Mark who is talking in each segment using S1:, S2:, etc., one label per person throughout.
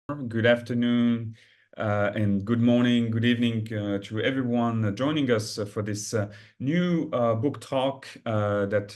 S1: Good afternoon, and good morning, good evening to everyone joining us for this new book talk that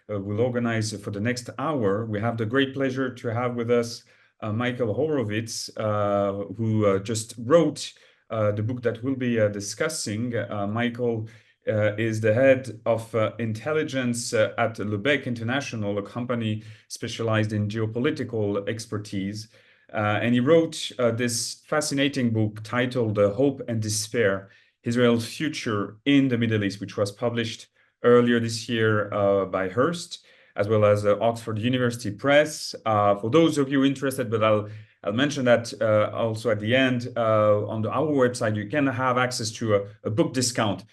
S1: we'll organize for the next hour. We have the great pleasure to have with us Michael Horowitz, who just wrote the book that we'll be discussing. Michael is the head of intelligence at Lubeck International, a company specialized in geopolitical expertise. And he wrote this fascinating book titled Hope and Despair, Israel's Future in the Middle East, which was published earlier this year by Hearst, as well as Oxford University Press. For those of you interested, but I'll mention that also at the end on our website, you can have access to a book discount.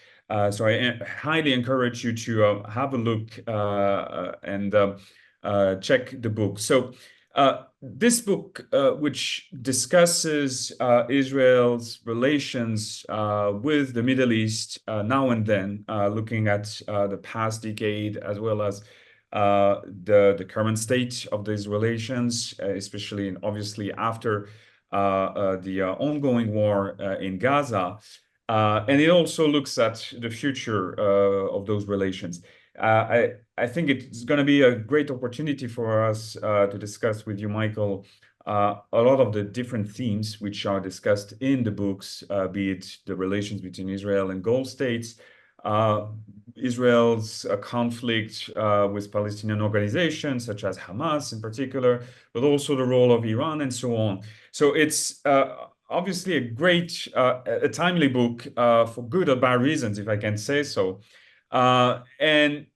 S1: So I highly encourage you to have a look and check the book. So this book, which discusses Israel's relations with the Middle East now and then, looking at the past decade as well as the current state of these relations, especially and obviously after the ongoing war in Gaza. And it also looks at the future of those relations. I think it's going to be a great opportunity for us to discuss with you, Michael, a lot of the different themes which are discussed in the books, be it the relations between Israel and Gulf states, Israel's conflict with Palestinian organizations such as Hamas in particular, but also the role of Iran and so on. So it's obviously a great, a timely book for good or bad reasons, if I can say so. And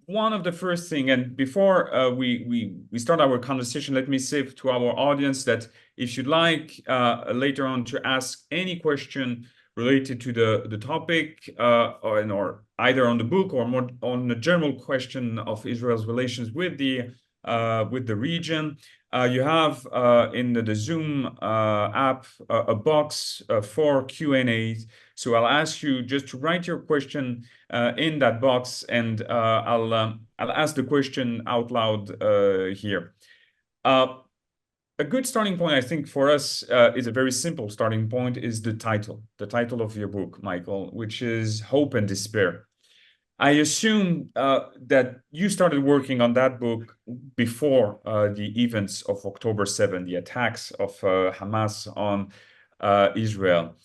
S1: one of the first thing, and before we start our conversation, let me say to our audience that if you'd like later on to ask any question related to the topic, or either on the book or more on the general question of Israel's relations with the region, you have in the Zoom app a box for Q&As. So I'll ask you just to write your question in that box, and I'll ask the question out loud here. A good starting point, I think, for us is a very simple starting point, is the title of your book, Michael, which is Hope and Despair. I assume that you started working on that book before the events of October 7, the attacks of Hamas on Israel.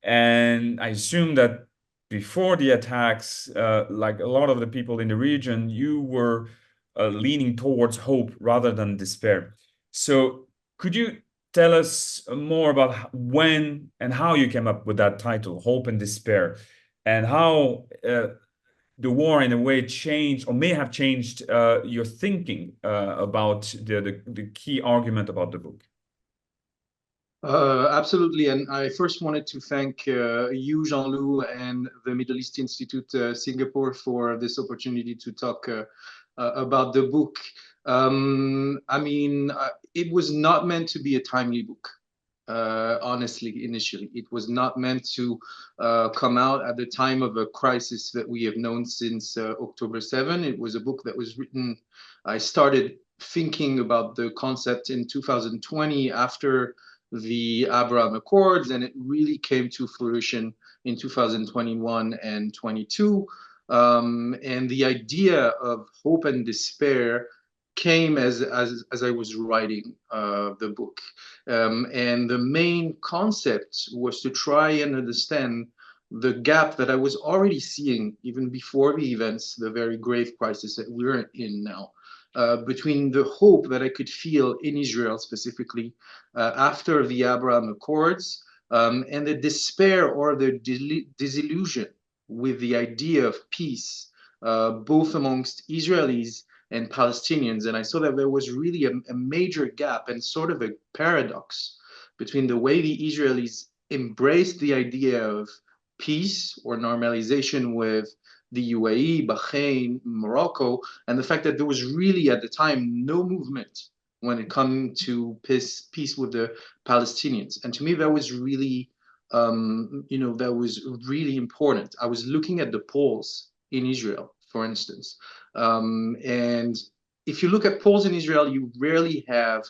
S1: And I assume that before the attacks, like a lot of the people in the region, you were leaning towards hope rather than despair. So could you tell us more about when and how you came up with that title, Hope and Despair, and how the war in a way changed or may have changed your thinking about the key argument about the book?
S2: Absolutely. And I first wanted to thank you, Jean-Loup, and the Middle East Institute Singapore for this opportunity to talk about the book. I mean, it was not meant to be a timely book. Honestly, initially, it was not meant to come out at the time of a crisis that we have known since October 7. It was a book that was written. I started thinking about the concept in 2020 after the Abraham Accords, and it really came to fruition in 2021 and 22. And the idea of hope and despair came as I was writing the book. And the main concept was to try and understand the gap that I was already seeing even before the events, the very grave crisis that we're in now, between the hope that I could feel in Israel specifically after the Abraham Accords, and the despair or the disillusion with the idea of peace, both amongst Israelis and Palestinians. And I saw that there was really a major gap and sort of a paradox between the way the Israelis embraced the idea of peace or normalization with the UAE, Bahrain, Morocco, and the fact that there was really at the time no movement when it comes to peace with the Palestinians. And to me, that was really, that was really important. I was looking at the polls in Israel, for instance. And if you look at polls in Israel, you rarely have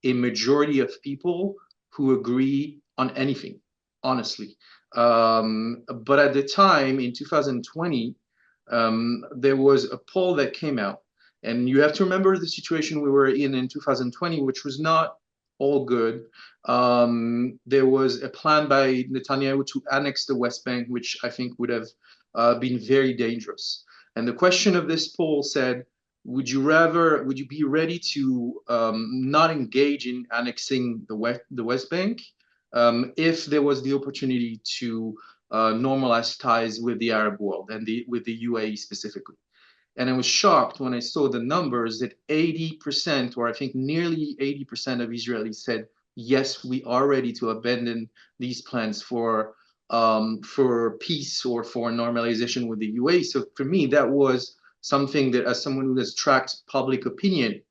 S2: a majority of people who agree on anything, honestly. But at the time, in 2020, there was a poll that came out. And you have to remember the situation we were in 2020, which was not all good. There was a plan by Netanyahu to annex the West Bank, which I think would have been very dangerous. And the question of this poll said, would you be ready to not engage in annexing the West Bank if there was the opportunity to normalize ties with the Arab world and with the UAE specifically? And I was shocked when I saw the numbers that 80%, or I think nearly 80% of Israelis said, yes, we are ready to abandon these plans for peace or for normalization with the UAE. So for me, that was something that, as someone who has tracked public opinion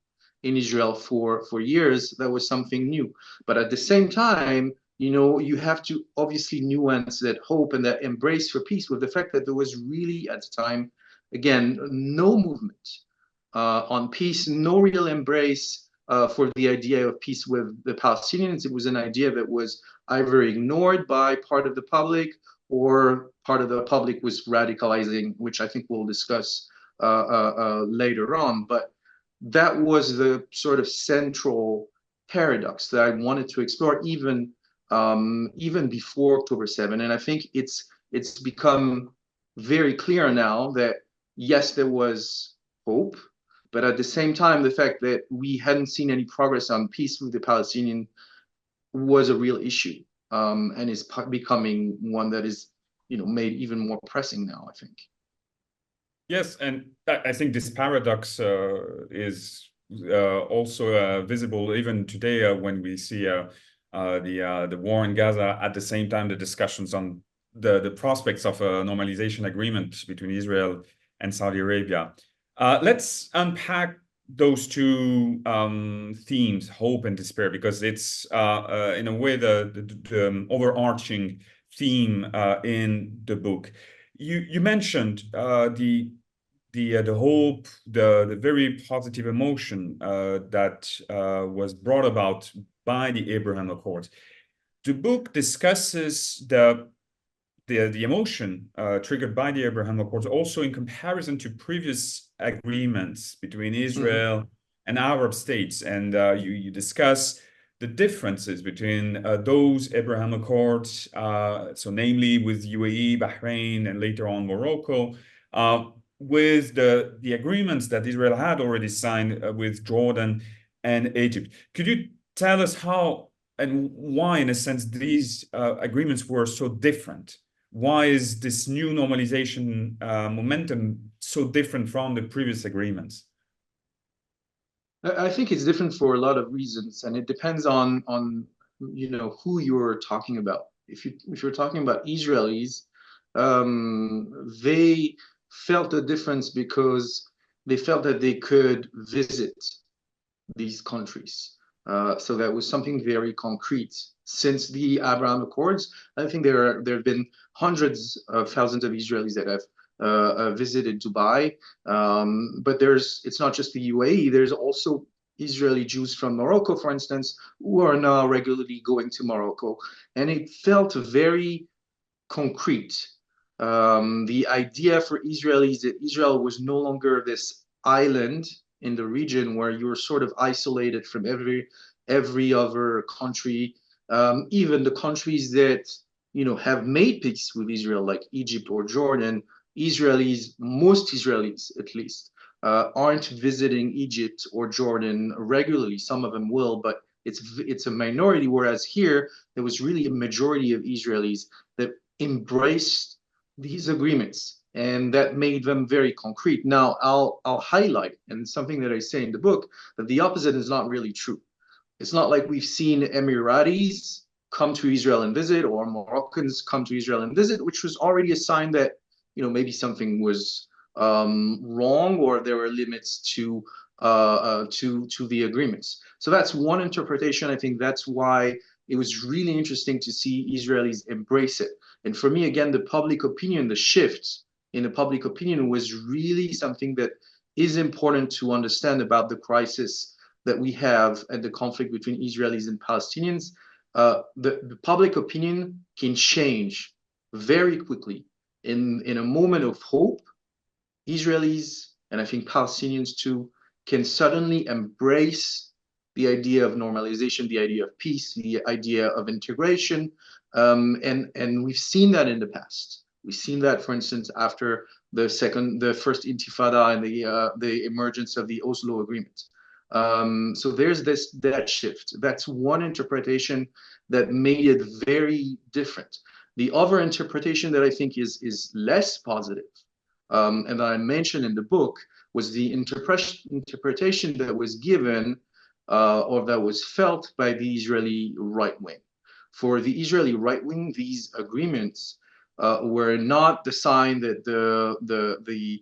S2: in Israel for years, that was something new. But at the same time, you have to obviously nuance that hope and that embrace for peace with the fact that there was really, at the time, again, no movement on peace, no real embrace for the idea of peace with the Palestinians. It was an idea that was either ignored by part of the public or part of the public was radicalizing, which I think we'll discuss later on. But that was the sort of central paradox that I wanted to explore even before October 7. And I think it's become very clear now that yes, there was hope, but at the same time, the fact that we hadn't seen any progress on peace with the Palestinians was a real issue, and is becoming one that is, made even more pressing now, I think.
S1: Yes, and I think this paradox is also visible even today when we see the war in Gaza. At the same time, the discussions on the prospects of a normalization agreement between Israel and Saudi Arabia. Let's unpack those two themes, hope and despair, because it's in a way the overarching theme in the book. You mentioned the hope, the very positive emotion that was brought about by the Abraham Accords. The book discusses the emotion triggered by the Abraham Accords also in comparison to previous agreements between Israel and Arab states. And you discuss the differences between those Abraham Accords, so namely with UAE, Bahrain, and later on Morocco, with the agreements that Israel had already signed with Jordan and Egypt. Could you tell us how and why, in a sense, these agreements were so different? Why is this new normalization momentum so different from the previous agreements?
S2: I think it's different for a lot of reasons, and it depends on who you're talking about. If you're talking about Israelis, they felt a difference because they felt that they could visit these countries. So that was something very concrete. Since the Abraham Accords, I think there have been hundreds of thousands of Israelis that have visited Dubai. But it's not just the UAE. There's also Israeli Jews from Morocco, for instance, who are now regularly going to Morocco. And it felt very concrete. The idea for Israelis that Israel was no longer this island in the region where you're sort of isolated from every other country, even the countries that have made peace with Israel, like Egypt or Jordan. Most Israelis at least, aren't visiting Egypt or Jordan regularly. Some of them will, but it's a minority. Whereas here, there was really a majority of Israelis that embraced these agreements, and that made them very concrete. Now, I'll highlight, and something that I say in the book, that the opposite is not really true. It's not like we've seen Emiratis come to Israel and visit, or Moroccans come to Israel and visit, which was already a sign that maybe something was wrong, or there were limits to the agreements. So that's one interpretation. I think that's why it was really interesting to see Israelis embrace it. And for me, again, the public opinion, the shift in the public opinion was really something that is important to understand about the crisis that we have at the conflict between Israelis and Palestinians, the public opinion can change very quickly. In a moment of hope, Israelis, and I think Palestinians too, can suddenly embrace the idea of normalization, the idea of peace, the idea of integration. And we've seen that in the past. We've seen that, for instance, after the first Intifada and the emergence of the Oslo Agreement. So there's that shift. That's one interpretation that made it very different. The other interpretation that I think is less positive, and that I mentioned in the book, was the interpretation that was given or that was felt by the Israeli right wing. For the Israeli right wing, these agreements were not the sign that the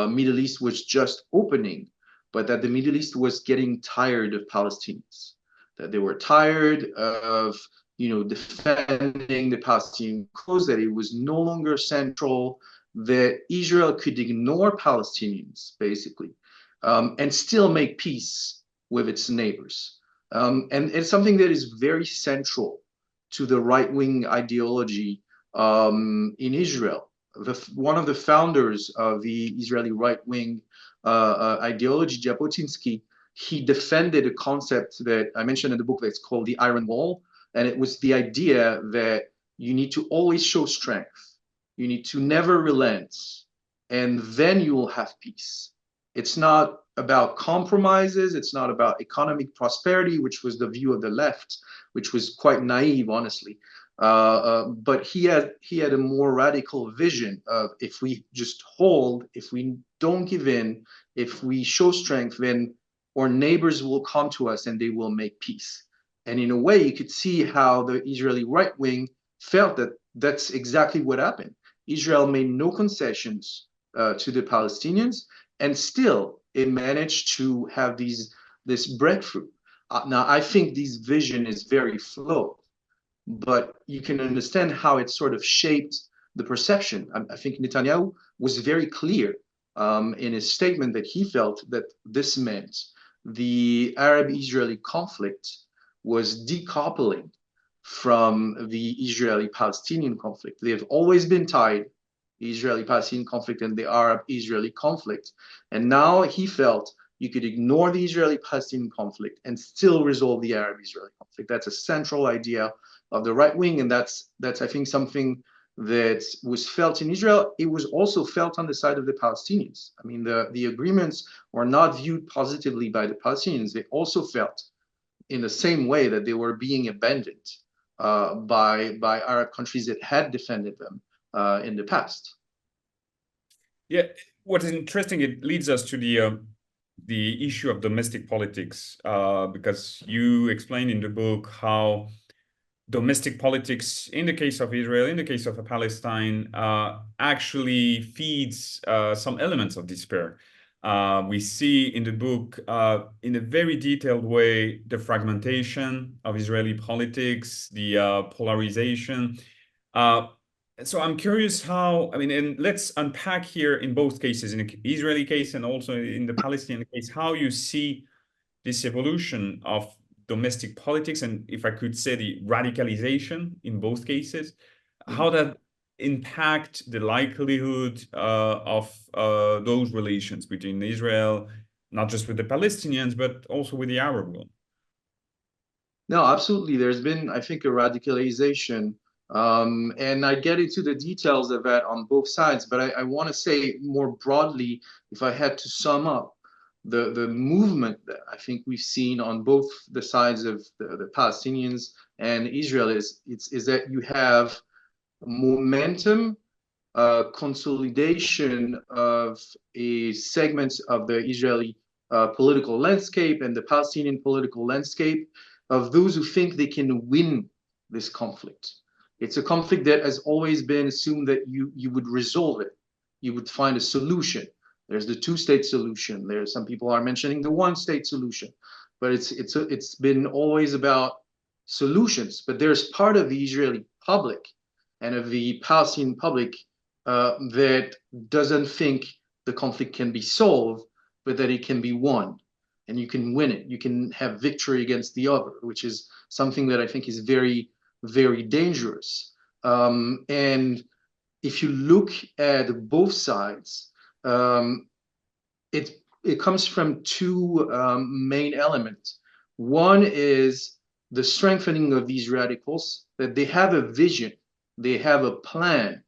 S2: Middle East was just opening, but that the Middle East was getting tired of Palestinians, that they were tired of defending the Palestinian cause, that it was no longer central, that Israel could ignore Palestinians, basically, and still make peace with its neighbors. And it's something that is very central to the right-wing ideology in Israel. One of the founders of the Israeli right-wing ideology, Jabotinsky, he defended a concept that I mentioned in the book that's called the Iron Wall. And it was the idea that you need to always show strength. You need to never relent, and then you will have peace. It's not about compromises. It's not about economic prosperity, which was the view of the left, which was quite naive, honestly. But he had a more radical vision of, if we just hold, if we don't give in, if we show strength, then our neighbors will come to us and they will make peace. And in a way, you could see how the Israeli right wing felt that that's exactly what happened. Israel made no concessions to the Palestinians, and still it managed to have this breakthrough. Now, I think this vision is very flawed, but you can understand how it sort of shaped the perception. I think Netanyahu was very clear in his statement that he felt that this meant the Arab-Israeli conflict was decoupling from the Israeli-Palestinian conflict. They have always been tied, the Israeli-Palestinian conflict and the Arab-Israeli conflict. And now he felt you could ignore the Israeli-Palestinian conflict and still resolve the Arab-Israeli conflict. That's a central idea of the right wing, and that's I think, something that was felt in Israel. It was also felt on the side of the Palestinians. I mean, the agreements were not viewed positively by the Palestinians. They also felt in the same way that they were being abandoned by Arab countries that had defended them in the past.
S1: Yeah, what is interesting, it leads us to the issue of domestic politics, because you explain in the book how domestic politics, in the case of Israel, in the case of Palestine, actually feeds some elements of despair. We see in the book, in a very detailed way, the fragmentation of Israeli politics, the polarization. So I'm curious how, I mean, and let's unpack here in both cases, in the Israeli case and also in the Palestinian case, how you see this evolution of domestic politics, and if I could say the radicalization in both cases, how that impact the likelihood of those relations between Israel, not just with the Palestinians, but also with the Arab world.
S2: No, absolutely. There's been, I think, a radicalization. And I get into the details of that on both sides, but I want to say more broadly, if I had to sum up the movement that I think we've seen on both the sides of the Palestinians and Israel is that you have momentum, consolidation of a segment of the Israeli political landscape and the Palestinian political landscape of those who think they can win this conflict. It's a conflict that has always been assumed that you would resolve it. You would find a solution. There's the two-state solution. There's some people are mentioning the one-state solution, but it's been always about solutions. But there's part of the Israeli public and of the Palestinian public that doesn't think the conflict can be solved, but that it can be won. and you can win it. You can have victory against the other, which is something that I think is very, very dangerous. And if you look at both sides, it comes from two main elements. One is the strengthening of these radicals, that they have a vision, they have a plan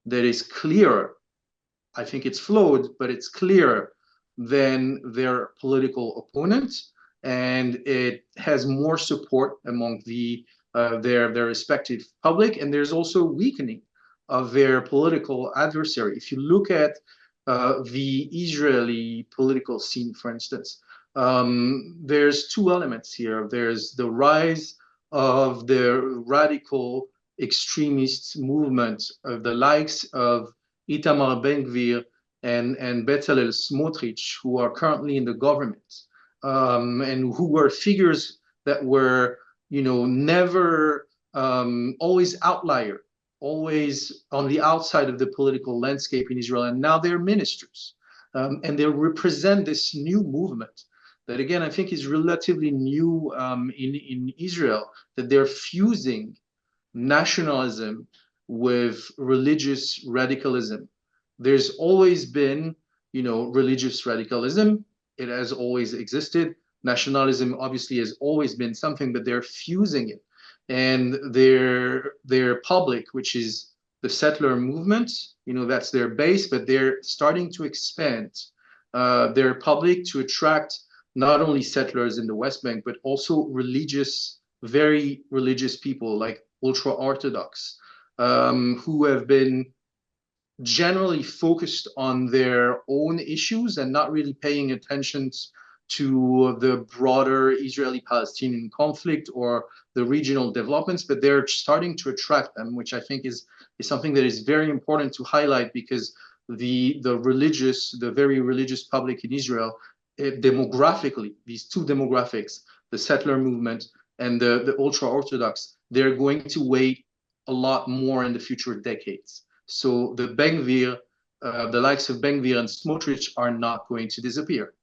S2: that is clearer. I think it's flawed, but it's clearer than their political opponents, and it has more support among their respective public. And there's also weakening of their political adversary. If you look at the Israeli political scene, for instance, there's two elements here. There's the rise of the radical extremist movement of the likes of Itamar Ben-Gvir and Bezalel Smotrich, who are currently in the government, and who were figures that were, never always outlier, always on the outside of the political landscape in Israel, and now they're ministers, and they represent this new movement that, again, I think is relatively new in Israel, that they're fusing nationalism with religious radicalism. There's always been, religious radicalism. It has always existed. Nationalism obviously has always been something, but they're fusing it. And their public, which is the settler movement, that's their base, but they're starting to expand their public to attract not only settlers in the West Bank, but also very religious people like ultra-Orthodox, who have been generally focused on their own issues and not really paying attention to the broader Israeli-Palestinian conflict or the regional developments, but they're starting to attract them, which I think is something that is very important to highlight, because the very religious public in Israel, demographically, these two demographics, the settler movement and the ultra-Orthodox, they're going to weigh a lot more in the future decades. So the likes of Ben-Gvir and Smotrich are not going to disappear.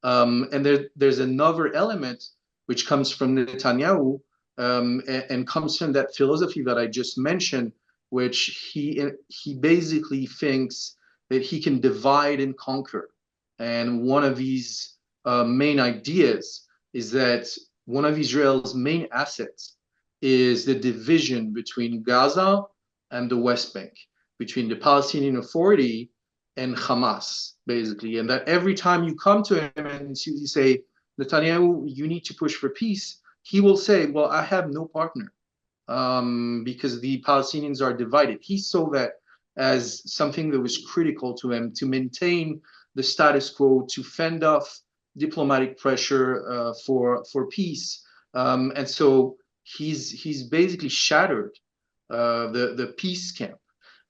S2: And there's another element which comes from Netanyahu, and comes from that philosophy that I just mentioned, which he basically thinks that he can divide and conquer. And one of these main ideas is that one of Israel's main assets is the division between Gaza and the West Bank, between the Palestinian Authority and Hamas, basically. And that every time you come to him and you say, Netanyahu, you need to push for peace, he will say, well, I have no partner, because the Palestinians are divided. He saw that as something that was critical to him to maintain the status quo, to fend off diplomatic pressure for peace. And so he's basically shattered the peace camp.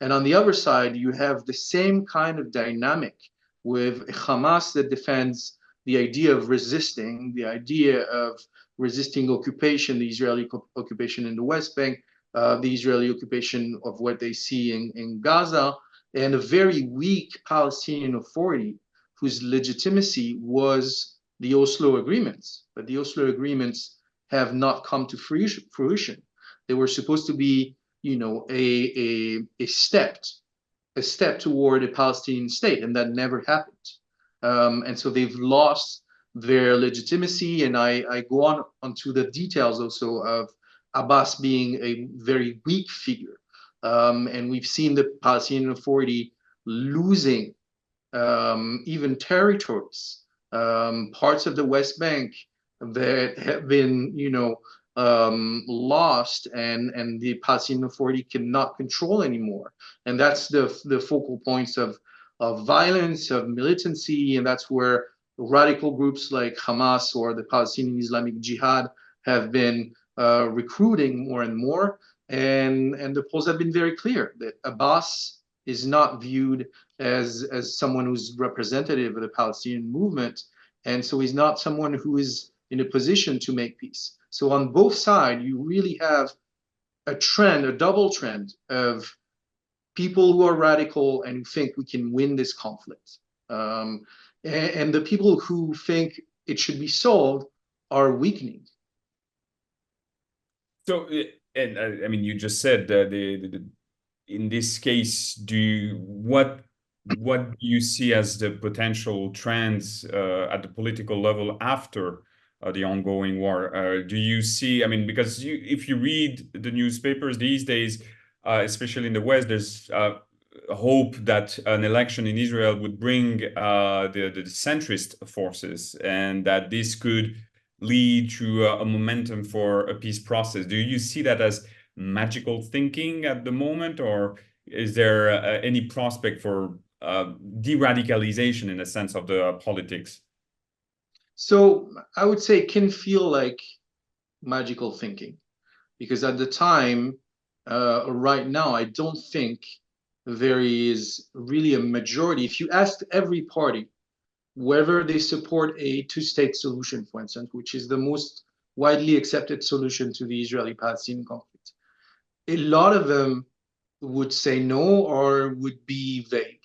S2: And on the other side, you have the same kind of dynamic with Hamas that defends the idea of resisting, occupation, the Israeli occupation in the West Bank, the Israeli occupation of what they see in Gaza, and a very weak Palestinian Authority whose legitimacy was the Oslo agreements. But the Oslo agreements have not come to fruition. They were supposed to be, a step toward a Palestinian state, and that never happened. And so they've lost their legitimacy. And I go on onto the details also of Abbas being a very weak figure. And we've seen the Palestinian Authority losing even territories, parts of the West Bank that have been, lost, and the Palestinian Authority cannot control anymore. And that's the focal points of violence, of militancy, and that's where radical groups like Hamas or the Palestinian Islamic Jihad have been recruiting more and more. And the polls have been very clear that Abbas is not viewed as someone who's representative of the Palestinian movement, and so he's not someone who is in a position to make peace. So on both sides, you really have a double trend of people who are radical and who think we can win this conflict, and the people who think it should be solved are weakening.
S1: So, and I mean, you just said in this case, what do you see as the potential trends at the political level after the ongoing war? Do you see, I mean, because if you read the newspapers these days, especially in the West, there's hope that an election in Israel would bring the centrist forces, and that this could lead to a momentum for a peace process. Do you see that as magical thinking at the moment, or is there any prospect for de-radicalization in the sense of the politics?
S2: So I would say it can feel like magical thinking, because at the time, right now, I don't think there is really a majority. If you asked every party whether they support a two-state solution, for instance, which is the most widely accepted solution to the Israeli-Palestinian conflict, a lot of them would say no or would be vague.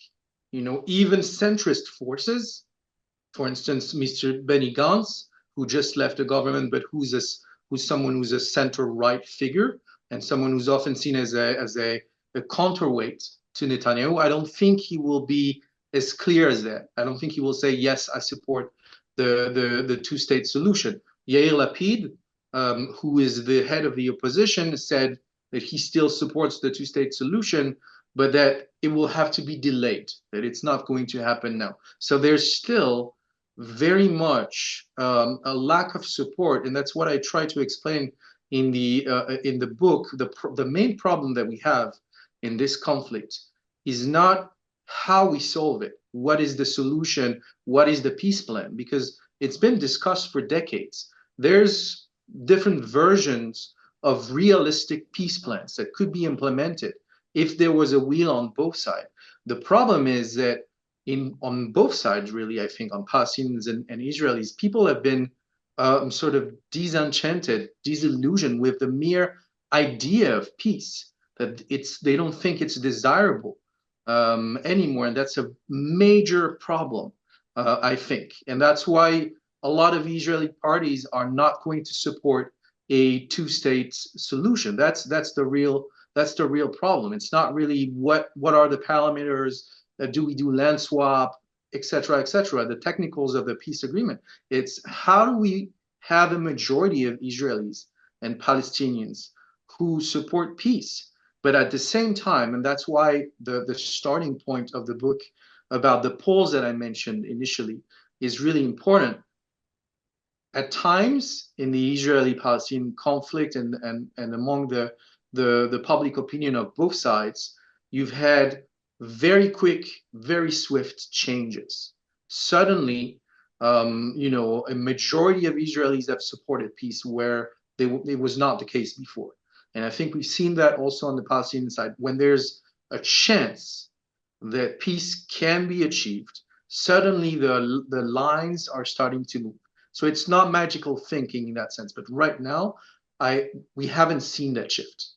S2: You know, even centrist forces, for instance, Mr. Benny Gantz, who just left the government, but who's someone who's a center-right figure and someone who's often seen as a counterweight to Netanyahu. I don't think he will be as clear as that. I don't think he will say, yes, I support the two-state solution. Yair Lapid, who is the head of the opposition, said that he still supports the two-state solution, but that it will have to be delayed, that it's not going to happen now. So there's still very much a lack of support, and that's what I try to explain in the book. The main problem that we have in this conflict is not how we solve it. What is the solution? What is the peace plan? Because it's been discussed for decades. There's different versions of realistic peace plans that could be implemented if there was a will on both sides. The problem is that on both sides, really, I think, on Palestinians and Israelis, people have been sort of disenchanted, disillusioned with the mere idea of peace, that they don't think it's desirable anymore. And that's a major problem, I think. And that's why a lot of Israeli parties are not going to support a two-state solution. That's the real problem. It's not really what are the parameters. Do we do land swap, et cetera, the technicals of the peace agreement. It's how do we have a majority of Israelis and Palestinians who support peace, but at the same time, and that's why the starting point of the book about the polls that I mentioned initially is really important. At times in the Israeli-Palestinian conflict and among the public opinion of both sides, you've had very quick, very swift changes. Suddenly, a majority of Israelis have supported peace where it was not the case before. And I think we've seen that also on the Palestinian side. When there's a chance that peace can be achieved, suddenly the lines are starting to move. So it's not magical thinking in that sense. But right now, we haven't seen that shift.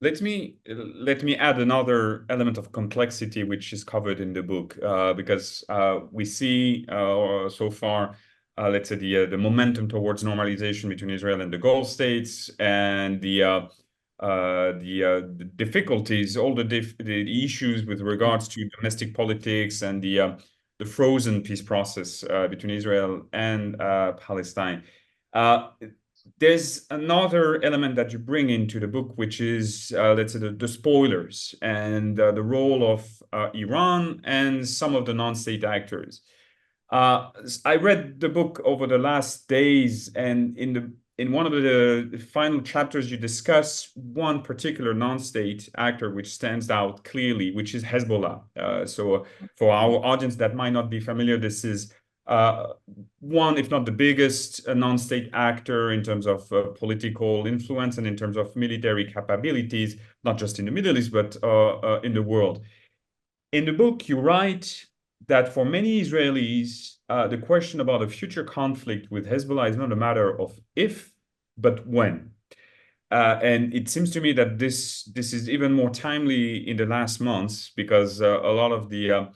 S1: Let me add another element of complexity which is covered in the book, because we see so far, let's say the momentum towards normalization between Israel and the Gulf states, and the difficulties, all the issues with regards to domestic politics and the frozen peace process between Israel and Palestine. There's another element that you bring into the book, which is, let's say, the spoilers and the role of Iran and some of the non-state actors. I read the book over the last days, and in one of the final chapters, you discuss one particular non-state actor which stands out clearly, which is Hezbollah. So for our audience that might not be familiar, this is one, if not the biggest non-state actor in terms of political influence and in terms of military capabilities, not just in the Middle East, but in the world. In the book, you write that for many Israelis, the question about a future conflict with Hezbollah is not a matter of if, but when. And it seems to me that this is even more timely in the last months, because a lot of the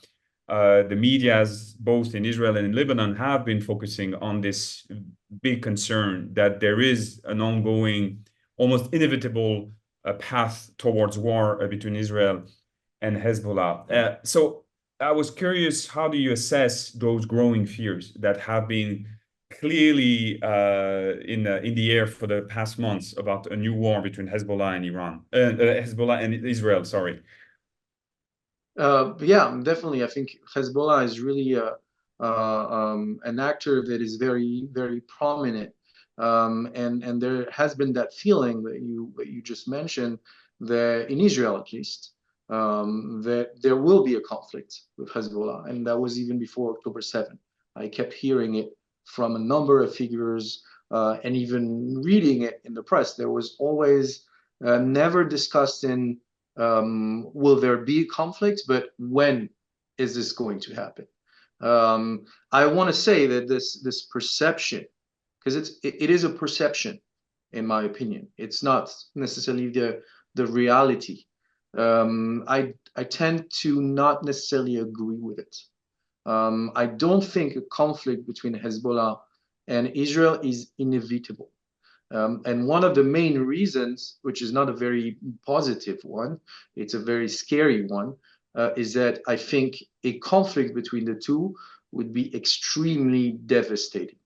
S1: the medias, both in Israel and in Lebanon, have been focusing on this big concern that there is an ongoing, almost inevitable path towards war between Israel and Hezbollah. So I was curious, how do you assess those growing fears that have been clearly in the air for the past months about a new war between Hezbollah and Hezbollah and Israel, sorry.
S2: Yeah, definitely. I think Hezbollah is really an actor that is very, very prominent. And there has been that feeling that you just mentioned, that in Israel at least, that there will be a conflict with Hezbollah. And that was even before October 7th. I kept hearing it from a number of figures, and even reading it in the press. There was always never discussed in will there be conflict, but when is this going to happen? I want to say that this perception, because it is a perception, in my opinion. It's not necessarily the reality. I tend to not necessarily agree with it. I don't think a conflict between Hezbollah and Israel is inevitable. And one of the main reasons, which is not a very positive one, it's a very scary one, is that I think a conflict between the two would be extremely devastating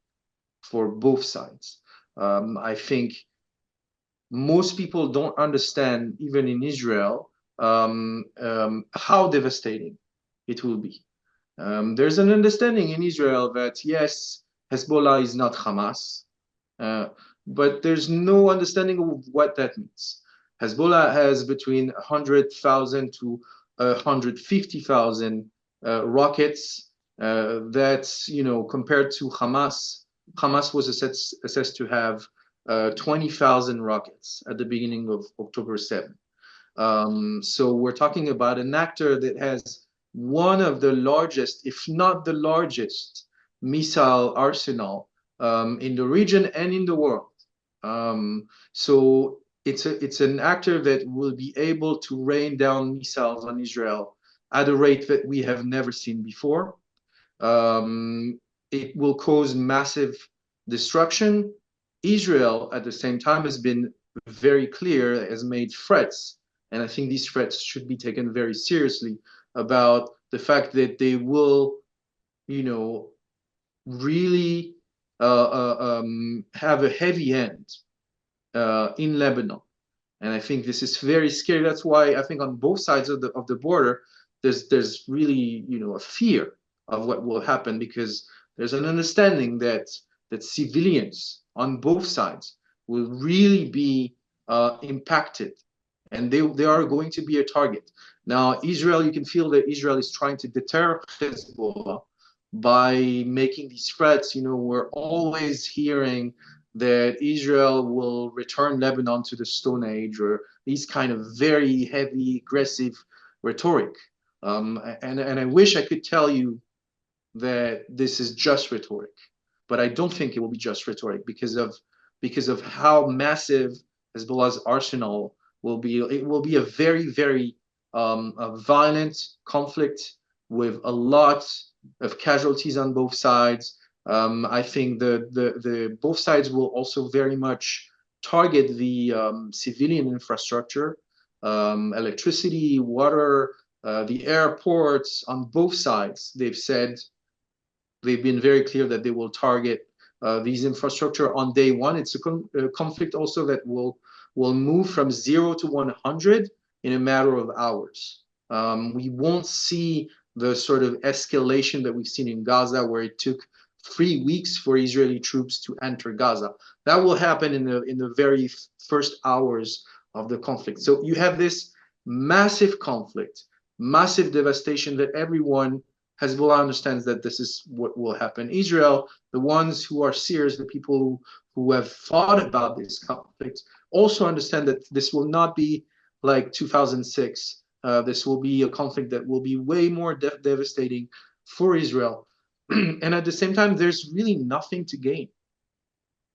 S2: for both sides. I think most people don't understand, even in Israel, how devastating it will be. There's an understanding in Israel that, yes, Hezbollah is not Hamas, but there's no understanding of what that means. Hezbollah has between 100,000 to 150,000 rockets. That's, compared to Hamas, Hamas was assessed to have 20,000 rockets at the beginning of October 7th. So we're talking about an actor that has one of the largest, if not the largest, missile arsenal in the region and in the world. So it's an actor that will be able to rain down missiles on Israel at a rate that we have never seen before. It will cause massive destruction. Israel, at the same time, has been very clear, has made threats, and I think these threats should be taken very seriously, about the fact that they will, really have a heavy hand in Lebanon. And I think this is very scary. That's why I think on both sides of the border, there's really, a fear of what will happen, because there's an understanding that civilians on both sides will really be impacted, and they are going to be a target. Now, Israel, you can feel that Israel is trying to deter Hezbollah by making these threats. We're always hearing that Israel will return Lebanon to the Stone Age, or these kind of very heavy, aggressive rhetoric. And I wish I could tell you that this is just rhetoric, but I don't think it will be just rhetoric, because of how massive Hezbollah's arsenal will be. It will be a very, very a violent conflict with a lot of casualties on both sides. I think the both sides will also very much target the civilian infrastructure, electricity, water, the airports on both sides. They've been very clear that they will target these infrastructure on day one. It's a conflict also that will move from 0 to 100 in a matter of hours. We won't see the sort of escalation that we've seen in Gaza, where it took 3 weeks for Israeli troops to enter Gaza. That will happen in the very first hours of the conflict. So you have this massive conflict, massive devastation that everyone, Hezbollah understands that this is what will happen. Israel, the ones who are serious, the people who have thought about this conflict, also understand that this will not be like 2006. This will be a conflict that will be way more devastating for Israel. And at the same time, there's really nothing to gain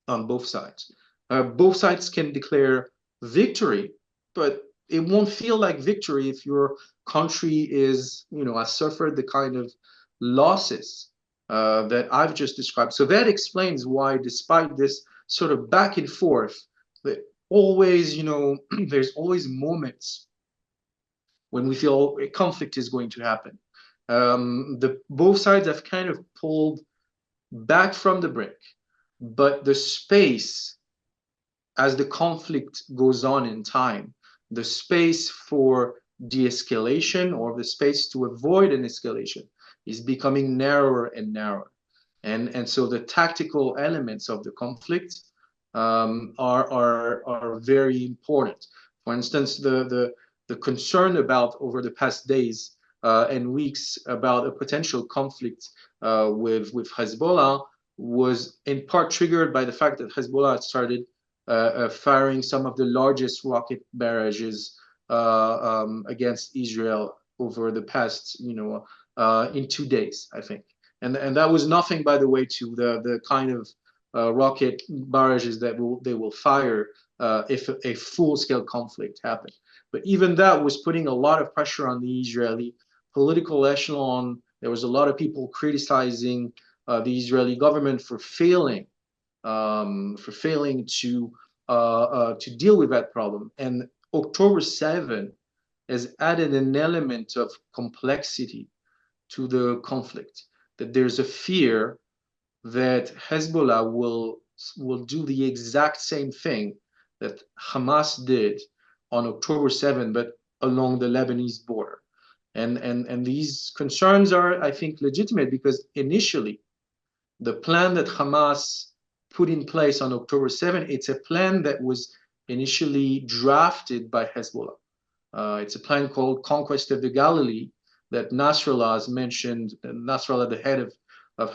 S2: on both sides. Both sides can declare victory, but it won't feel like victory if your country is, has suffered the kind of losses that I've just described. So that explains why, despite this sort of back and forth, that always, there's always moments when we feel a conflict is going to happen. Both sides have kind of pulled back from the brink, but the space as the conflict goes on in time, the space for de-escalation or the space to avoid an escalation is becoming narrower and narrower. And so the tactical elements of the conflict are very important. For instance, the concern about over the past days and weeks about a potential conflict with Hezbollah was in part triggered by the fact that Hezbollah had started firing some of the largest rocket barrages against Israel over the past, in 2 days, I think. And that was nothing, by the way, to the kind of rocket barrages that they will fire if a full-scale conflict happened. But even that was putting a lot of pressure on the Israeli political echelon. There was a lot of people criticizing the Israeli government for failing to deal with that problem. And October 7 has added an element of complexity to the conflict, that there's a fear that Hezbollah will do the exact same thing that Hamas did on October 7, but along the Lebanese border. And these concerns are, I think, legitimate, because initially the plan that Hamas put in place on October 7, it's a plan that was initially drafted by Hezbollah. It's a plan called Conquest of the Galilee that Nasrallah has mentioned, Nasrallah, the head of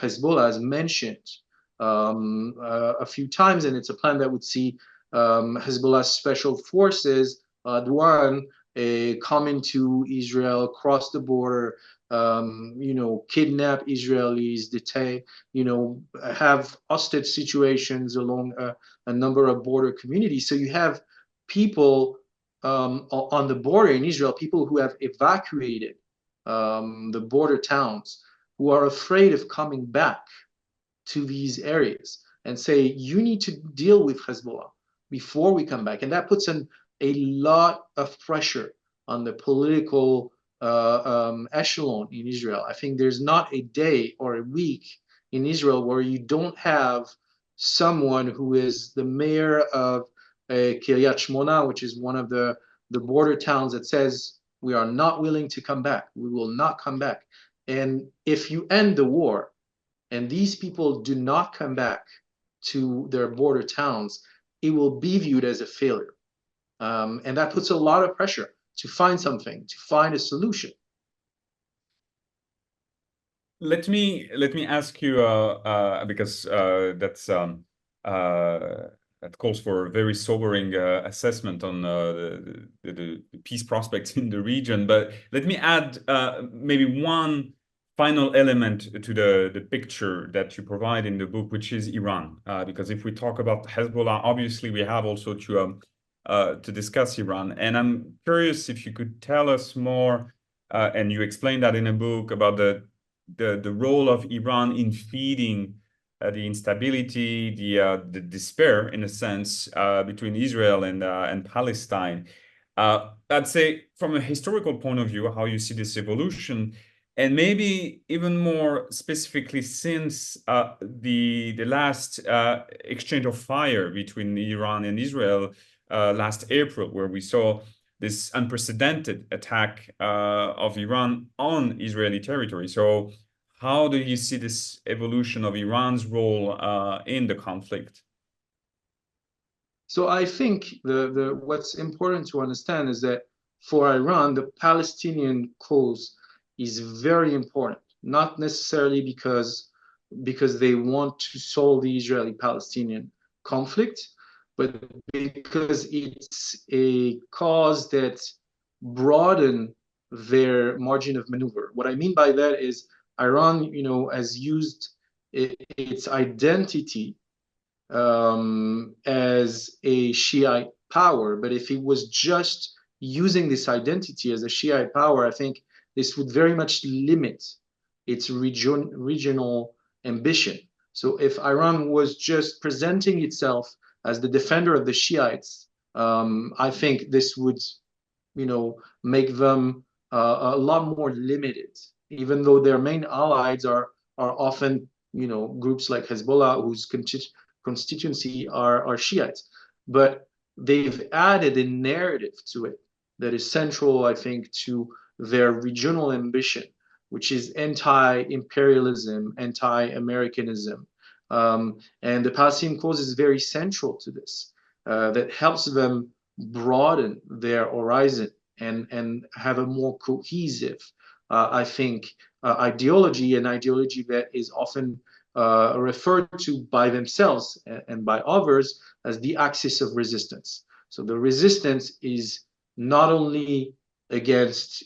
S2: Hezbollah, has mentioned a few times, and it's a plan that would see Hezbollah's special forces, Adwan, come into Israel, cross the border, kidnap Israelis, detain, have hostage situations along a number of border communities. So you have people on the border in Israel, people who have evacuated the border towns, who are afraid of coming back to these areas, and say, you need to deal with Hezbollah before we come back. And that puts a lot of pressure on the political echelon in Israel. I think there's not a day or a week in Israel where you don't have someone who is the mayor of Kiryat Shmona, which is one of the border towns, that says, we are not willing to come back. We will not come back. And if you end the war and these people do not come back to their border towns, it will be viewed as a failure. And that puts a lot of pressure to find something, to find a solution.
S1: Let me ask you because that calls for a very sobering assessment on the peace prospects in the region. But let me add maybe one final element to the picture that you provide in the book, which is Iran. Because if we talk about Hezbollah, obviously we have also to discuss Iran. And I'm curious if you could tell us more, and you explain that in a book, about the role of Iran in feeding the instability, the despair, in a sense, between Israel and Palestine. I'd say, from a historical point of view, how you see this evolution, and maybe even more specifically since the last exchange of fire between Iran and Israel last April, where we saw this unprecedented attack of Iran on Israeli territory. So how do you see this evolution of Iran's role in the conflict?
S2: So I think what's important to understand is that for Iran, the Palestinian cause is very important, not necessarily because they want to solve the Israeli-Palestinian conflict, but because it's a cause that broadens their margin of maneuver. What I mean by that is Iran, has used its identity as a Shiite power, but if it was just using this identity as a Shiite power, I think this would very much limit its regional ambition. So if Iran was just presenting itself as the defender of the Shiites, I think this would, make them a lot more limited, even though their main allies are often, groups like Hezbollah, whose constituency are Shiites. But they've added a narrative to it that is central, I think, to their regional ambition, which is anti-imperialism, anti-Americanism. And the Palestinian cause is very central to this, that helps them broaden their horizon and have a more cohesive, I think, ideology, an ideology that is often referred to by themselves and by others as the axis of resistance. So the resistance is not only against,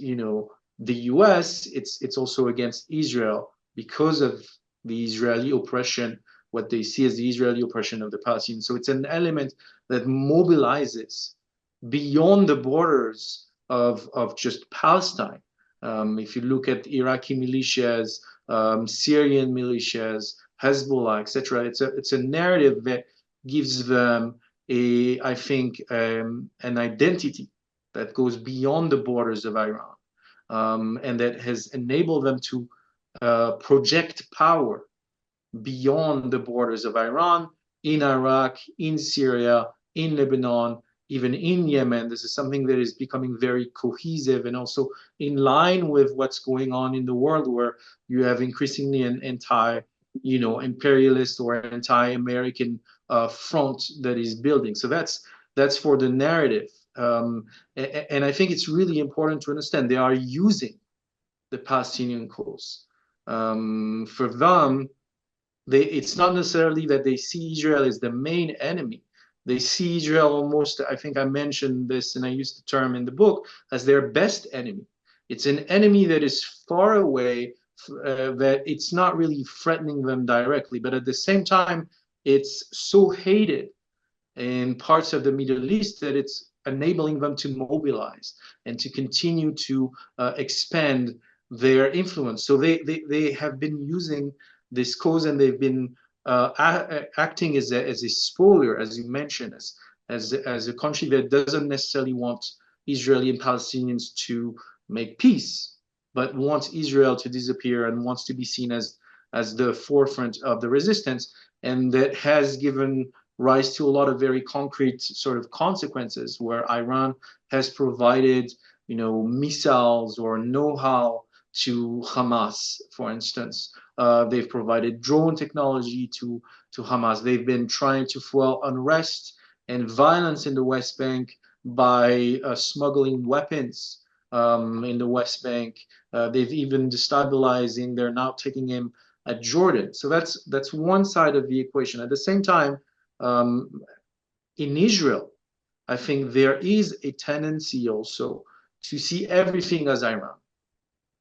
S2: the US, it's also against Israel because of the Israeli oppression, what they see as the Israeli oppression of the Palestinians. So it's an element that mobilizes beyond the borders of just Palestine. If you look at Iraqi militias, Syrian militias, Hezbollah, etc., it's a narrative that gives them I think, an identity that goes beyond the borders of Iran, and that has enabled them to project power beyond the borders of Iran, in Iraq, in Syria, in Lebanon, even in Yemen. This is something that is becoming very cohesive and also in line with what's going on in the world, where you have increasingly an imperialist or anti-American front that is building. So that's for the narrative. And I think it's really important to understand they are using the Palestinian cause. For them, it's not necessarily that they see Israel as the main enemy. They see Israel almost, I think I mentioned this and I used the term in the book, as their best enemy. It's an enemy that is far away, that it's not really threatening them directly, but at the same time, it's so hated in parts of the Middle East that it's enabling them to mobilize and to continue to expand their influence. So they have been using this cause, and they've been acting as a spoiler, as you mentioned, as a country that doesn't necessarily want Israeli and Palestinians to make peace, but wants Israel to disappear and wants to be seen as the forefront of the resistance. And that has given rise to a lot of very concrete sort of consequences, where Iran has provided, missiles or know-how to Hamas, for instance. They've provided drone technology to Hamas. They've been trying to fuel unrest and violence in the West Bank by smuggling weapons in the West Bank. They've even destabilizing. They're now taking aim at Jordan. So that's one side of the equation. At the same time, in Israel, I think there is a tendency also to see everything as Iran.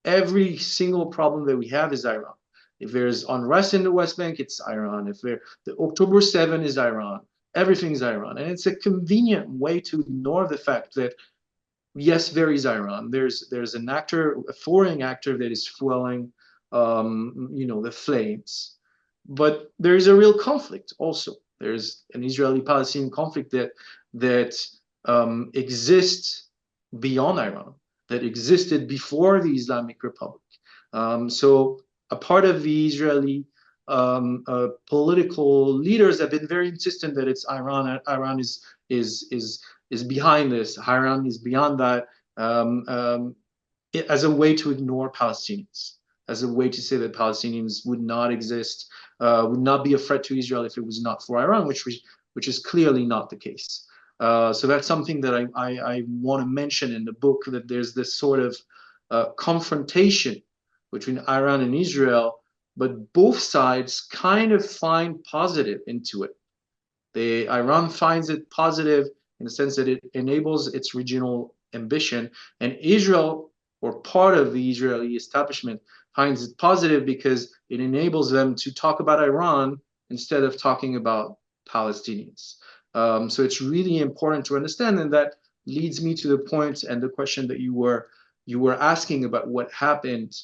S2: Every single problem that we have is Iran. If there's unrest in the West Bank, it's Iran. If the October 7 is Iran, everything's Iran. And it's a convenient way to ignore the fact that, yes, there is Iran. There's an actor, a foreign actor that is fueling, the flames. But there is a real conflict also. There's an Israeli-Palestinian conflict that exists beyond Iran, that existed before the Islamic Republic. So a part of the Israeli political leaders have been very insistent that it's Iran. Iran is behind this. Iran is beyond that, as a way to ignore Palestinians, as a way to say that Palestinians would not exist, would not be a threat to Israel if it was not for Iran, which is clearly not the case. So that's something that I want to mention in the book, that there's this sort of confrontation between Iran and Israel, but both sides kind of find positive into it. Iran finds it positive in the sense that it enables its regional ambition, and Israel, or part of the Israeli establishment, finds it positive because it enables them to talk about Iran instead of talking about Palestinians. So it's really important to understand that leads me to the point and the question that you were asking about what happened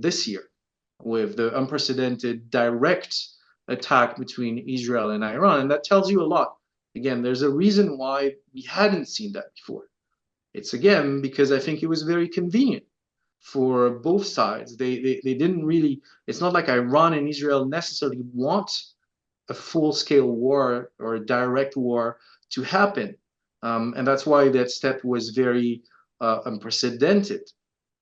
S2: this year with the unprecedented direct attack between Israel and Iran. And that tells you a lot. Again, there's a reason why we hadn't seen that before. It's again because I think it was very convenient for both sides. They didn't really, it's not like Iran and Israel necessarily want a full-scale war or a direct war to happen. And that's why that step was very unprecedented.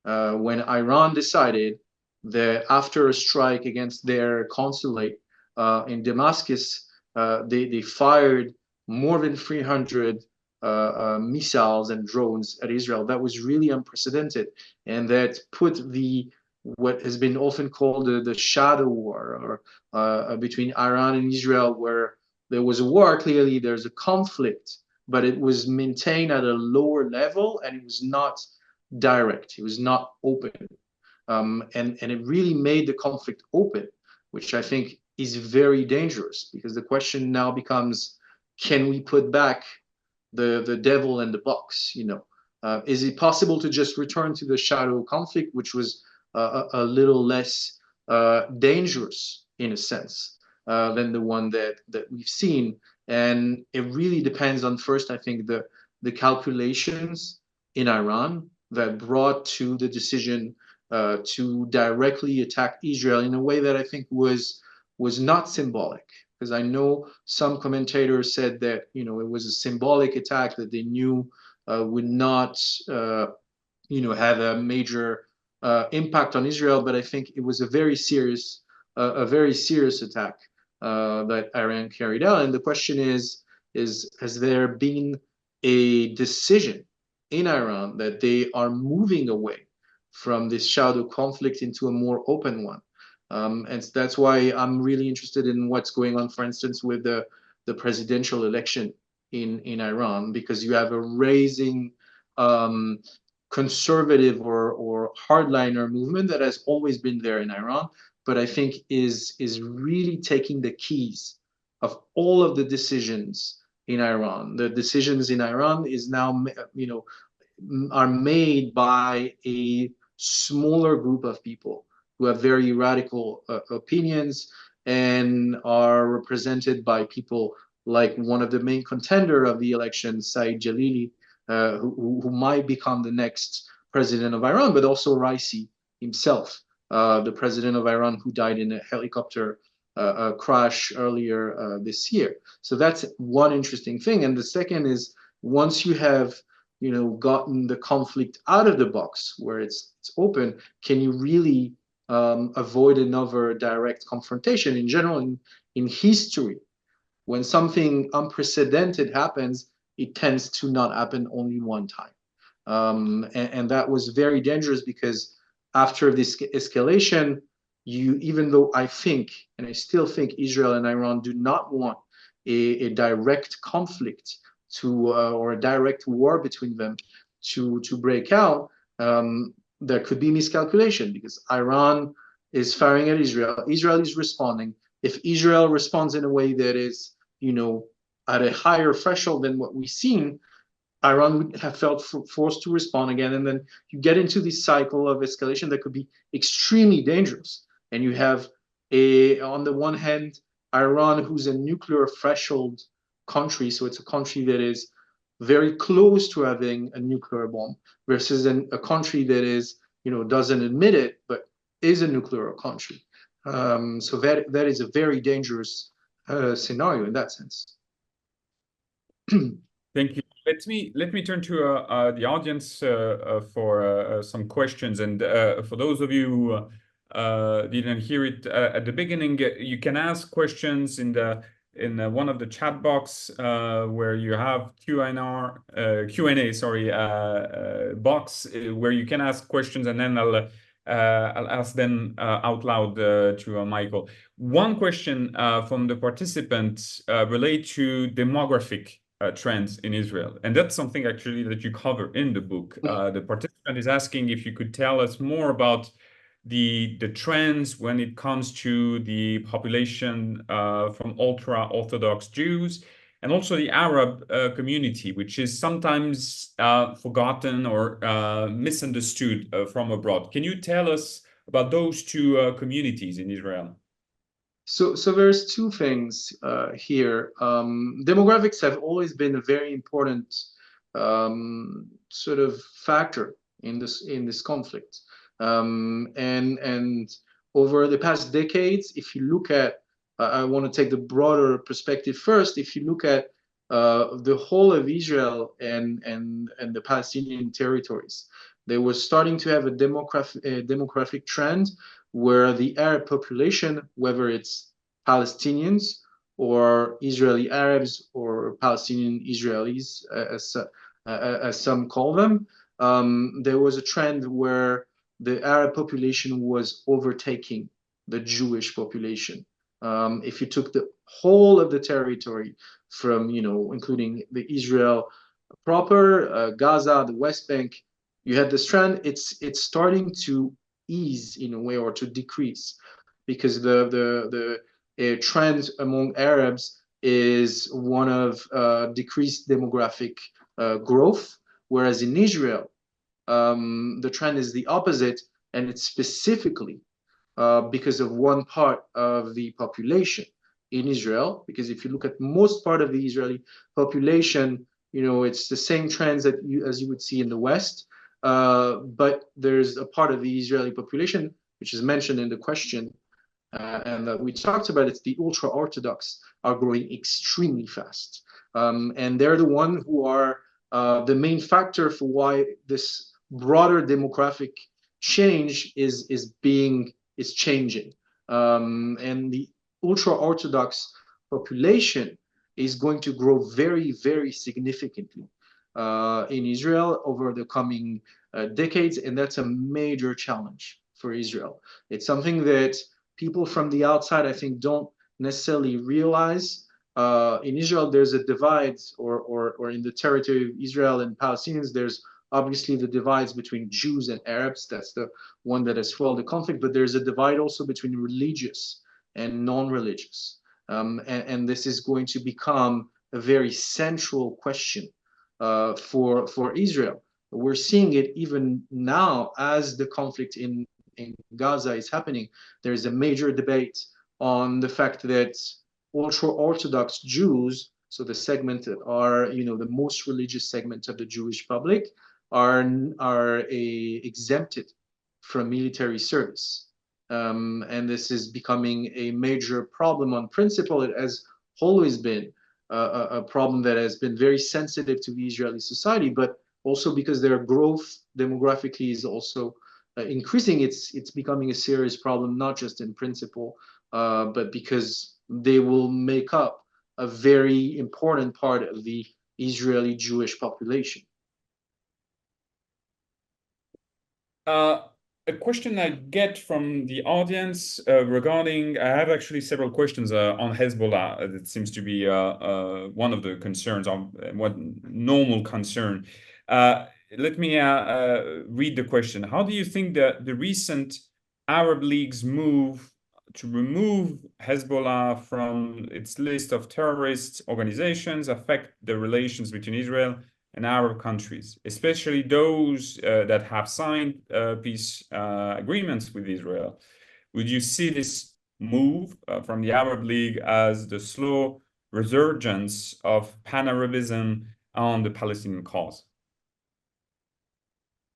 S2: When Iran decided that after a strike against their consulate in Damascus, they fired more than 300 missiles and drones at Israel. That was really unprecedented, and that put what has been often called the shadow war, or between Iran and Israel, where there was a war. Clearly, there's a conflict, but it was maintained at a lower level, and it was not direct. It was not open, and it really made the conflict open, which I think is very dangerous, because the question now becomes: can we put back the devil in the box? Is it possible to just return to the shadow conflict, which was a little less dangerous in a sense than the one that we've seen? And it really depends on, first, I think, the calculations in Iran that brought to the decision to directly attack Israel in a way that I think was not symbolic. Because I know some commentators said that it was a symbolic attack that they knew would not have a major impact on Israel, but I think it was a very serious attack that Iran carried out. And the question is has there been a decision in Iran that they are moving away from this shadow conflict into a more open one? And that's why I'm really interested in what's going on, for instance, with the presidential election in Iran, because you have a rising conservative or hardliner movement that has always been there in Iran, but I think is really taking the keys of all of the decisions in Iran. The decisions in Iran is now, are made by a smaller group of people who have very radical opinions and are represented by people like one of the main contender of the election, Saeed Jalili, who might become the next president of Iran, but also Raisi himself, the president of Iran, who died in a helicopter crash earlier this year. So that's one interesting thing. And the second is, once you have gotten the conflict out of the box where it's open, can you really avoid another direct confrontation? In general, in history, when something unprecedented happens, it tends to not happen only one time. And that was very dangerous, because after this escalation, even though I think, and I still think, Israel and Iran do not want a direct conflict or a direct war between them to break out, there could be miscalculation, because Iran is firing at Israel. Israel is responding. If Israel responds in a way that is, at a higher threshold than what we've seen, Iran would have felt forced to respond again. And then you get into this cycle of escalation that could be extremely dangerous. And you have on the one hand, Iran, who's a nuclear threshold country. So it's a country that is very close to having a nuclear bomb, versus a country that is, doesn't admit it, but is a nuclear country. So that is a very dangerous scenario in that sense.
S1: Thank you. Let me turn to the audience for some questions. And for those of you who didn't hear it at the beginning, you can ask questions in one of the chat box where you have Q&A, box where you can ask questions, and then I'll ask them out loud to Michael. One question from the participants relate to demographic trends in Israel, and that's something actually that you cover in the book. The participant is asking if you could tell us more about the trends when it comes to the population from ultra-Orthodox Jews, and also the Arab community, which is sometimes forgotten or misunderstood from abroad. Can you tell us about those two communities in Israel?
S2: So there's two things here. Demographics have always been a very important sort of factor in this conflict, and over the past decades, if you look at, I want to take the broader perspective first. If you look at the whole of Israel and the Palestinian territories, they were starting to have a demographic trend where the Arab population, whether it's Palestinians or Israeli Arabs or Palestinian Israelis, as some call them, there was a trend where the Arab population was overtaking the Jewish population. If you took the whole of the territory from, including the Israel proper, Gaza, the West Bank, you had this trend. It's starting to ease in a way, or to decrease, because the trend among Arabs is one of decreased demographic growth, whereas in Israel, the trend is the opposite, and it's specifically because of one part of the population in Israel. Because if you look at most part of the Israeli population, it's the same trends as you would see in the West. But there's a part of the Israeli population, which is mentioned in the question, and we talked about, it's the ultra-Orthodox are growing extremely fast. And they're the one who are the main factor for why this broader demographic change is changing. And the ultra-Orthodox population is going to grow very, very significantly in Israel over the coming decades, and that's a major challenge for Israel. It's something that people from the outside, I think, don't necessarily realize. In Israel, there's a divide, or in the territory of Israel and Palestinians, there's obviously the divides between Jews and Arabs. That's the one that has fueled the conflict. But there's a divide also between religious and non-religious. And this is going to become a very central question for Israel. We're seeing it even now as the conflict in Gaza is happening. There's a major debate on the fact that ultra-Orthodox Jews, so the segment that are, the most religious segment of the Jewish public, are exempted from military service. And this is becoming a major problem on principle. It has always been a problem that has been very sensitive to the Israeli society, but also because their growth demographically is also increasing, it's becoming a serious problem, not just in principle, but because they will make up a very important part of the Israeli Jewish population.
S1: A question I get from the audience regarding, I have actually several questions on Hezbollah. That seems to be one of the concerns, on what normal concern. Let me read the question. How do you think that the recent Arab League's move to remove Hezbollah from its list of terrorist organizations affect the relations between Israel and Arab countries, especially those that have signed peace agreements with Israel? Would you see this move from the Arab League as the slow resurgence of pan-Arabism on the Palestinian cause?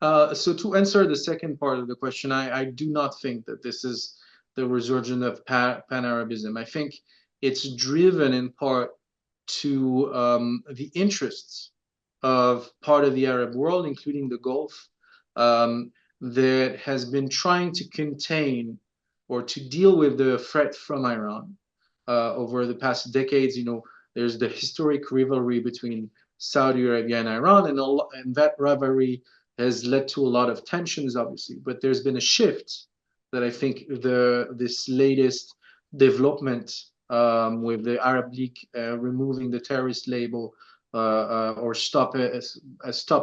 S2: So to answer the second part of the question, I do not think that this is the resurgence of pan-Arabism. I think it's driven in part to the interests of part of the Arab world, including the Gulf, that has been trying to contain or to deal with the threat from Iran over the past decades. There's the historic rivalry between Saudi Arabia and Iran, and that rivalry has led to a lot of tensions, obviously. But there's been a shift that I think this latest development with the Arab League removing the terrorist label, or stop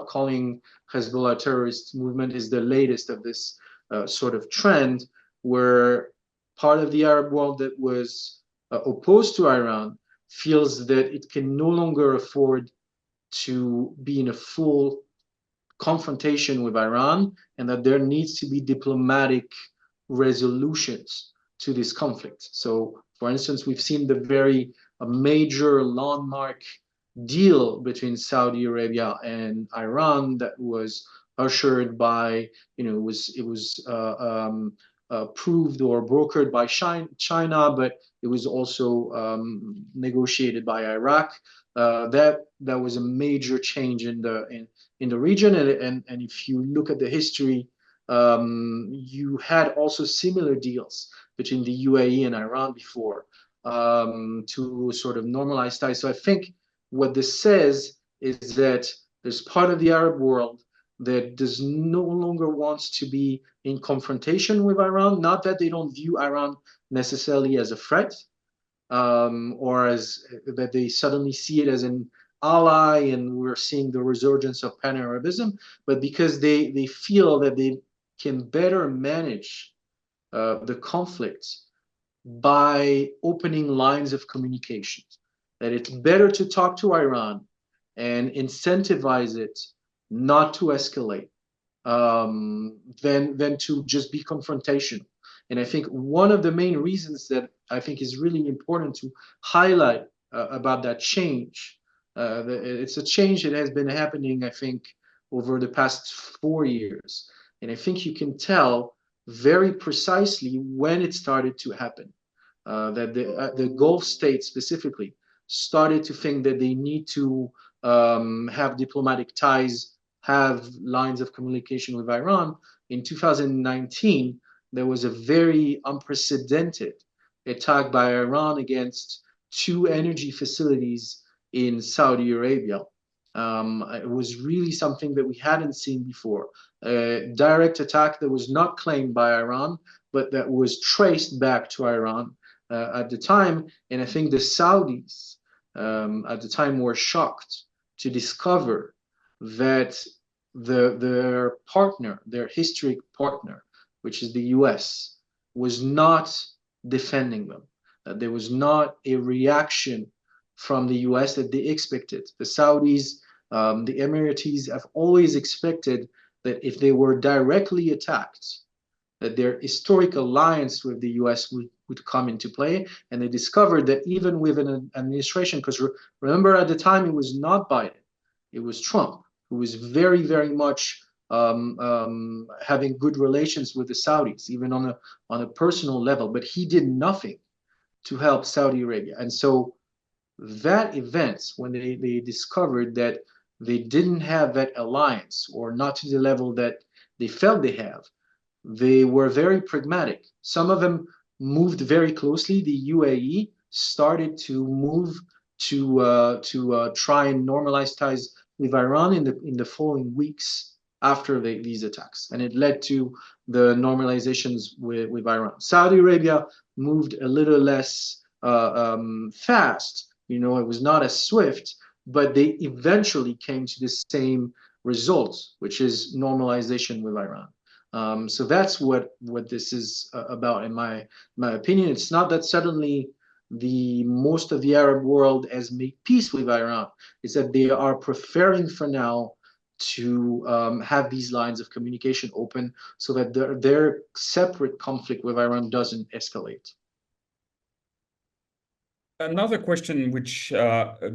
S2: calling Hezbollah a terrorist movement, is the latest of this sort of trend, where part of the Arab world that was opposed to Iran feels that it can no longer afford to be in a full confrontation with Iran, and that there needs to be diplomatic resolutions to this conflict. So, for instance, we've seen the very major landmark deal between Saudi Arabia and Iran that was ushered by, approved or brokered by China, but it was also negotiated by Iraq. That was a major change in the region, and if you look at the history, you had also similar deals between the UAE and Iran before, to sort of normalize ties. So I think what this says is that there's part of the Arab world that does no longer wants to be in confrontation with Iran. Not that they don't view Iran necessarily as a threat, or as that they suddenly see it as an ally, and we're seeing the resurgence of pan-Arabism, but because they feel that they can better manage the conflict by opening lines of communication. That it's better to talk to Iran and incentivize it not to escalate, than to just be confrontational. And I think one of the main reasons that I think is really important to highlight about that change, it's a change that has been happening, I think, over the past 4 years. And I think you can tell very precisely when it started to happen. That the Gulf states specifically started to think that they need to have diplomatic ties, have lines of communication with Iran. In 2019, there was a very unprecedented attack by Iran against two energy facilities in Saudi Arabia. It was really something that we hadn't seen before. A direct attack that was not claimed by Iran, but that was traced back to Iran at the time. And I think the Saudis at the time were shocked to discover that their partner, their historic partner, which is the US, was not defending them. There was not a reaction from the US that they expected. The Saudis, the Emiratis have always expected that if they were directly attacked, that their historic alliance with the US would come into play. And they discovered that even with an administration, because remember at the time it was not Biden, it was Trump, who was very, very much having good relations with the Saudis, even on a personal level, but he did nothing to help Saudi Arabia. And so that event, when they discovered that they didn't have that alliance, or not to the level that they felt they have, they were very pragmatic. Some of them moved very closely. The UAE started to move to try and normalize ties with Iran in the following weeks after these attacks, and it led to the normalizations with Iran. Saudi Arabia moved a little less fast. It was not as swift, but they eventually came to the same result, which is normalization with Iran. So that's what this is about, in my opinion. It's not that suddenly most of the Arab world has made peace with Iran. It's that they are preferring for now to have these lines of communication open so that their separate conflict with Iran doesn't escalate.
S1: Another question which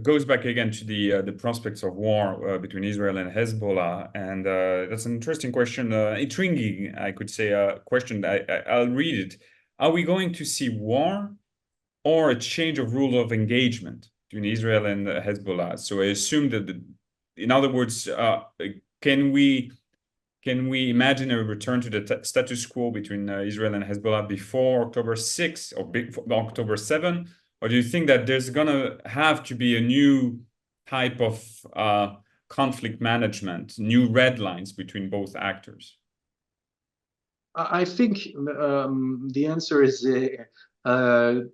S1: goes back again to the prospects of war between Israel and Hezbollah, and that's an interesting question, intriguing, I could say, question. I'll read it. Are we going to see war or a change of rule of engagement between Israel and Hezbollah? So I assume that, in other words, can we imagine a return to the status quo between Israel and Hezbollah before October 6 or October 7? Or do you think that there's going to have to be a new type of conflict management, new red lines between both actors?
S2: I think the answer is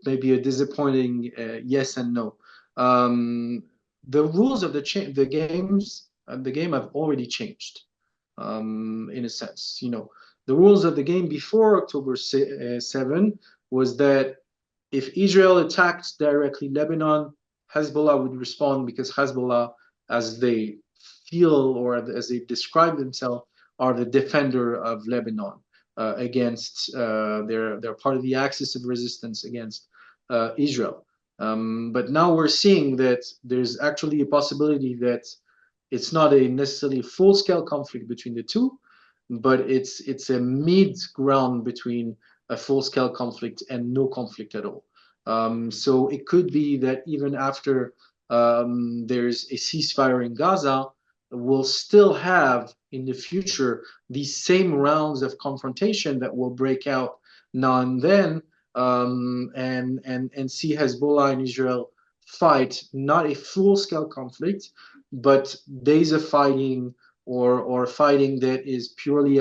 S2: maybe a disappointing yes and no. The rules of the game have already changed, in a sense. The rules of the game before October 7 was that if Israel attacked directly Lebanon, Hezbollah would respond, because Hezbollah, as they feel or as they describe themselves, are the defender of Lebanon against they're part of the axis of resistance against Israel. But now we're seeing that there's actually a possibility that it's not a necessarily full-scale conflict between the two, but it's a mid ground between a full-scale conflict and no conflict at all. So it could be that even after there's a ceasefire in Gaza, we'll still have in the future these same rounds of confrontation that will break out now and then, and see Hezbollah and Israel fight not a full-scale conflict, but days of fighting, or fighting that is purely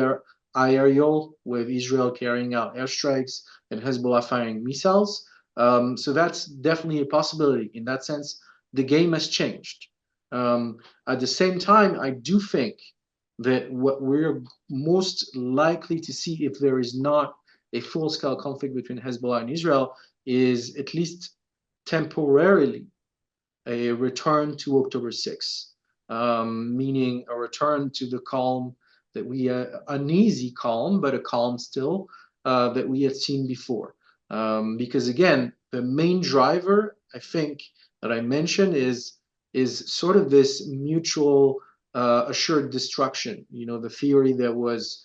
S2: aerial, with Israel carrying out airstrikes and Hezbollah firing missiles. So that's definitely a possibility. In that sense, the game has changed. At the same time, I do think that what we're most likely to see, if there is not a full-scale conflict between Hezbollah and Israel, is at least temporarily a return to October 6th, meaning a return to the calm that we, uneasy calm, but a calm still, that we had seen before. Because again, the main driver, I think, that I mentioned is sort of this mutual assured destruction. You know, the theory that was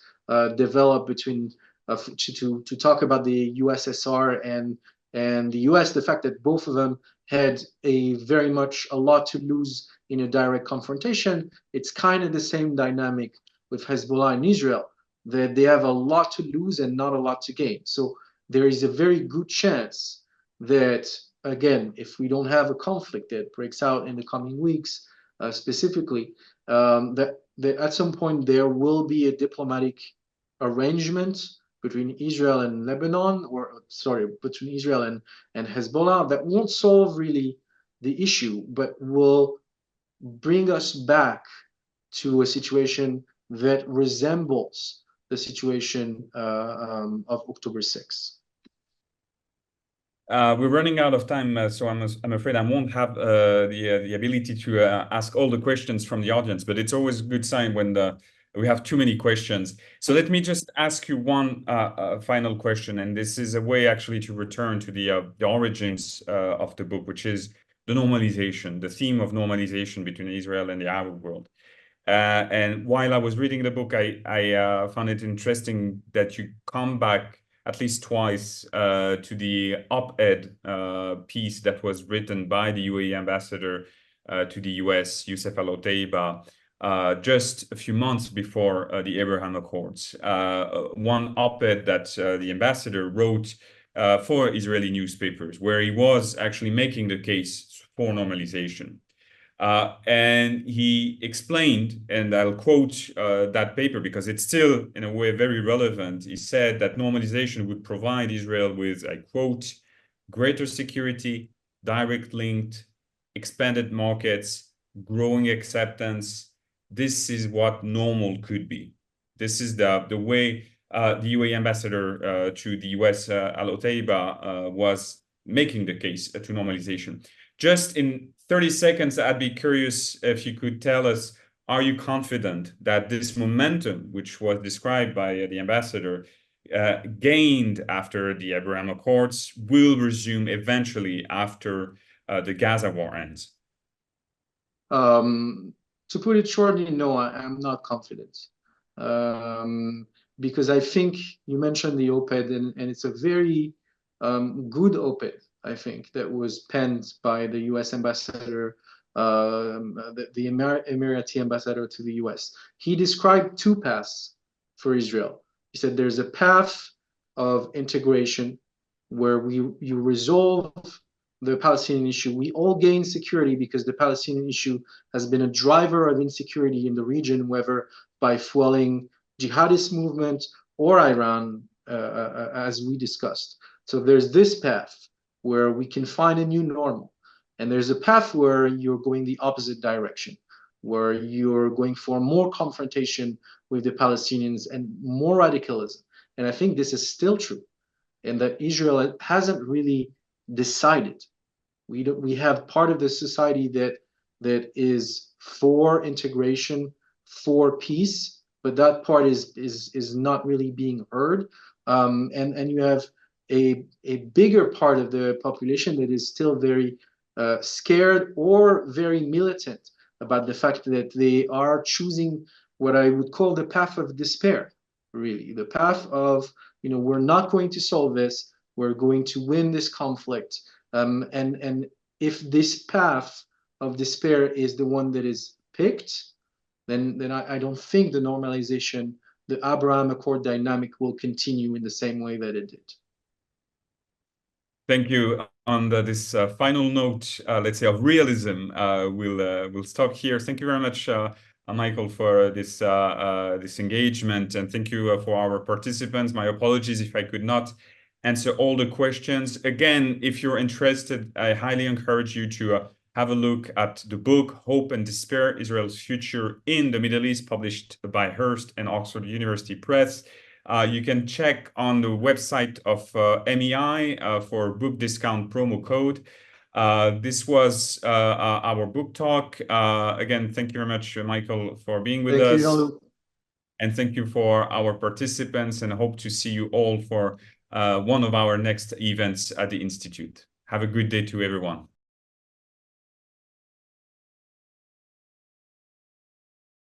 S2: developed between to talk about the USSR and the US, the fact that both of them had a lot to lose in a direct confrontation. It's kind of the same dynamic with Hezbollah and Israel, that they have a lot to lose and not a lot to gain. So there is a very good chance that, again, if we don't have a conflict that breaks out in the coming weeks, specifically, that at some point there will be a diplomatic arrangement between Israel and Lebanon, or sorry, between Israel and Hezbollah, that won't solve really the issue, but will bring us back to a situation that resembles the situation of October 6th.
S1: We're running out of time, so I'm afraid I won't have the ability to ask all the questions from the audience, but it's always a good sign when we have too many questions. So let me just ask you one final question, and this is a way actually to return to the origins of the book, which is the normalisation, the theme of normalisation between Israel and the Arab world. And while I was reading the book, I found it interesting that you come back at least twice to the op-ed piece that was written by the UAE ambassador to the US, Youssef Al-Otaiba, just a few months before the Abraham Accords. One op-ed that the ambassador wrote for Israeli newspapers, where he was actually making the case for normalization. And he explained, and I'll quote that paper because it's still, in a way, very relevant. He said that normalization would provide Israel with, I quote, greater security, direct linked, expanded markets, growing acceptance. This is what normal could be. This is the way the UAE ambassador to the US, Al-Otaiba, was making the case to normalization. Just in 30 seconds, I'd be curious if you could tell us, are you confident that this momentum, which was described by the ambassador, gained after the Abraham Accords, will resume eventually after the Gaza war ends?
S2: To put it shortly, no, I'm not confident. Because I think you mentioned the op-ed, and it's a very good op-ed, I think, that was penned by the US ambassador, the Emirati ambassador to the US. He described two paths for Israel. He said there's a path of integration where you resolve the Palestinian issue. We all gain security because the Palestinian issue has been a driver of insecurity in the region, whether by fueling jihadist movement or Iran, as we discussed. So there's this path where we can find a new normal. And there's a path where you're going the opposite direction, where you're going for more confrontation with the Palestinians and more radicalism. And I think this is still true, and that Israel hasn't really decided We have part of the society that is for integration, for peace, but that part is not really being heard. And you have a bigger part of the population that is still very scared or very militant about the fact that they are choosing what I would call the path of despair, really. The path of, we're not going to solve this, we're going to win this conflict. And if this path of despair is the one that is picked, then I don't think the normalization, the Abraham Accord dynamic will continue in the same way that it did.
S1: Thank you. On this final note, let's say, of realism, we'll stop here. Thank you very much, Michael, for this this engagement, and thank you for our participants. My apologies if I could not answer all the questions. Again, if you're interested, I highly encourage you to have a look at the book Hope and Despair: Israel's Future in the Middle East, published by Hearst and Oxford University Press. You can check on the website of MEI for book discount promo code. This was our book talk. Again, thank you very much, Michael, for being with us.
S2: Thank you, Jean-Luc.
S1: And thank you for our participants, and I hope to see you all for one of our next events at the Institute. Have a good day to everyone.